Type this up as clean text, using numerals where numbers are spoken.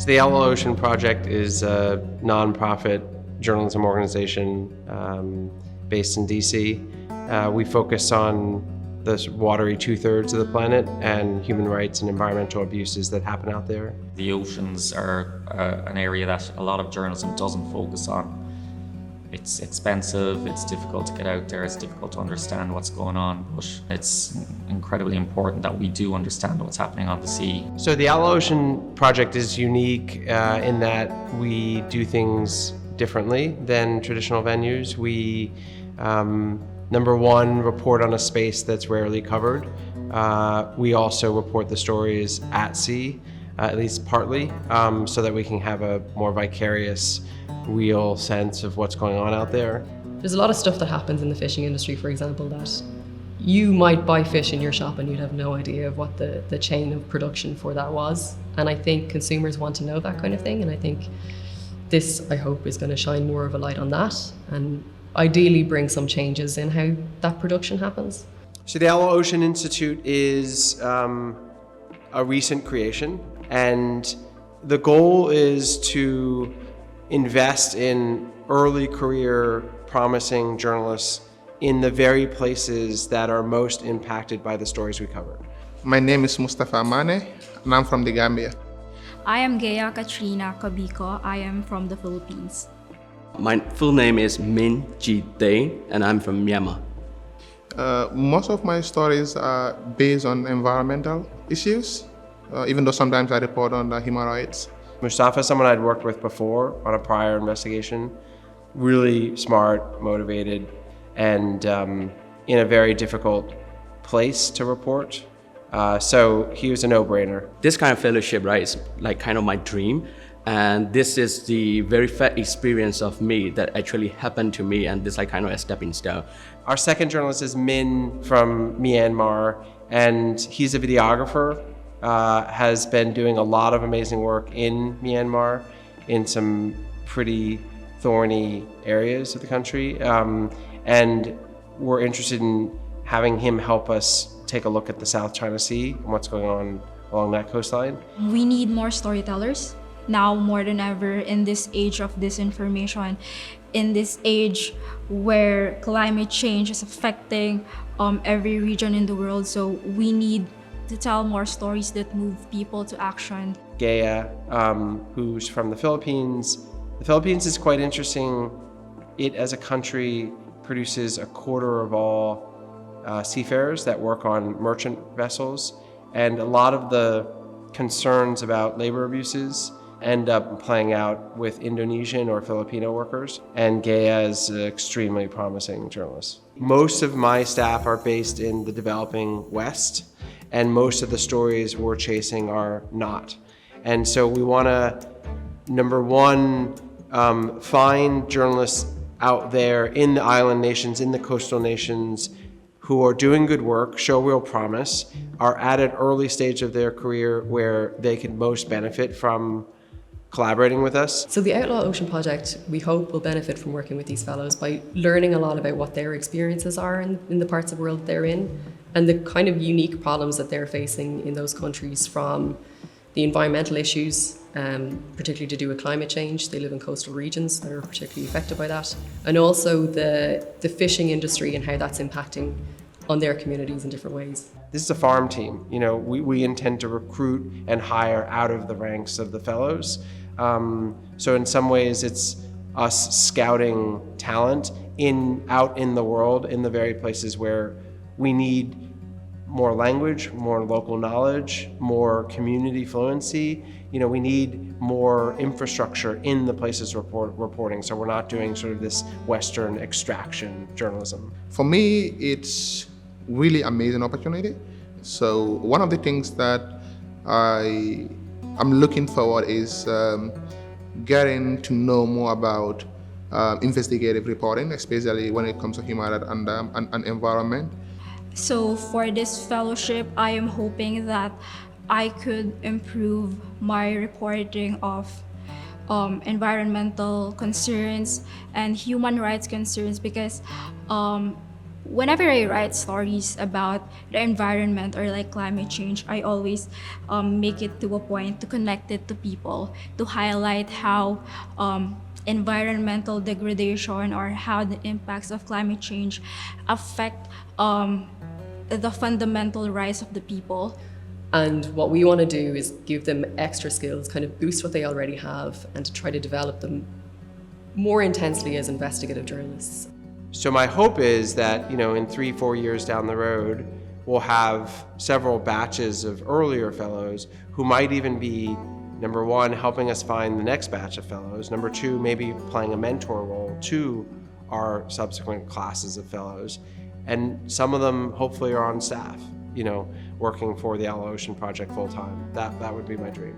So the Outlaw Ocean Project is a nonprofit journalism organization based in DC. We focus on the watery 2/3 of the planet and human rights and environmental abuses that happen out there. The oceans are an area that a lot of journalism doesn't focus on. It's expensive, it's difficult to get out there, it's difficult to understand what's going on, but it's incredibly important that we do understand what's happening on the sea. So the Outlaw Ocean Project is unique in that we do things differently than traditional venues. We, number one, report on a space that's rarely covered. We also report the stories at sea, at least partly, so that we can have a more vicarious, real sense of what's going on out there. There's a lot of stuff that happens in the fishing industry, for example, that you might buy fish in your shop and you'd have no idea of what the chain of production for that was. And I think consumers want to know that kind of thing. And I think this, I hope, is going to shine more of a light on that and ideally bring some changes in how that production happens. So the Outlaw Ocean Institute is a recent creation, and the goal is to invest in early career promising journalists in the very places that are most impacted by the stories we cover. My name is Mustafa Mane, and I'm from the Gambia. I am Gaya Katrina Kabiko. I am from the Philippines. My full name is Min Ji Dane, and I'm from Myanmar. Most of my stories are based on environmental issues, even though sometimes I report on human rights. Mustafa, someone I'd worked with before on a prior investigation, really smart, motivated, and in a very difficult place to report. So he was a no-brainer. This kind of fellowship, right, is like kind of my dream. And this is the very first experience of me that actually happened to me, and this is like kind of a stepping stone. Our second journalist is Min from Myanmar, and he's a videographer, has been doing a lot of amazing work in Myanmar in some pretty thorny areas of the country. And we're interested in having him help us take a look at the South China Sea and what's going on along that coastline. We need more storytellers now more than ever in this age of disinformation, in this age where climate change is affecting every region in the world. So we need to tell more stories that move people to action. Gaya, who's from the Philippines. The Philippines is quite interesting. It, as a country, produces a quarter of all seafarers that work on merchant vessels, and a lot of the concerns about labor abuses end up playing out with Indonesian or Filipino workers, and Gaya is an extremely promising journalist. Most of my staff are based in the developing West, and most of the stories we're chasing are not. And so we want to, number one, find journalists out there in the island nations, in the coastal nations, who are doing good work, show real promise, are at an early stage of their career where they can most benefit from collaborating with us. So the Outlaw Ocean Project, we hope, will benefit from working with these fellows by learning a lot about what their experiences are in the parts of the world they're in, and the kind of unique problems that they're facing in those countries, from the environmental issues, particularly to do with climate change. They live in coastal regions that are particularly affected by that. And also the fishing industry and how that's impacting on their communities in different ways. This is a farm team. You know, we intend to recruit and hire out of the ranks of the fellows. So in some ways it's us scouting talent out in the world, in the very places where we need more language, more local knowledge, more community fluency. You know, we need more infrastructure in the places reporting, so we're not doing sort of this Western extraction journalism. For me, it's really amazing opportunity. So one of the things that I'm looking forward is getting to know more about investigative reporting, especially when it comes to human rights and environment. So for this fellowship, I am hoping that I could improve my reporting of environmental concerns and human rights concerns, because Whenever I write stories about the environment or like climate change, I always make it to a point to connect it to people, to highlight how environmental degradation or how the impacts of climate change affect the fundamental rights of the people. And what we want to do is give them extra skills, kind of boost what they already have, and to try to develop them more intensely as investigative journalists. So my hope is that, in 3-4 years down the road, we'll have several batches of earlier fellows who might even be, number one, helping us find the next batch of fellows. Number two, maybe playing a mentor role to our subsequent classes of fellows. And some of them hopefully are on staff, working for the Outlaw Ocean Project full time. That would be my dream.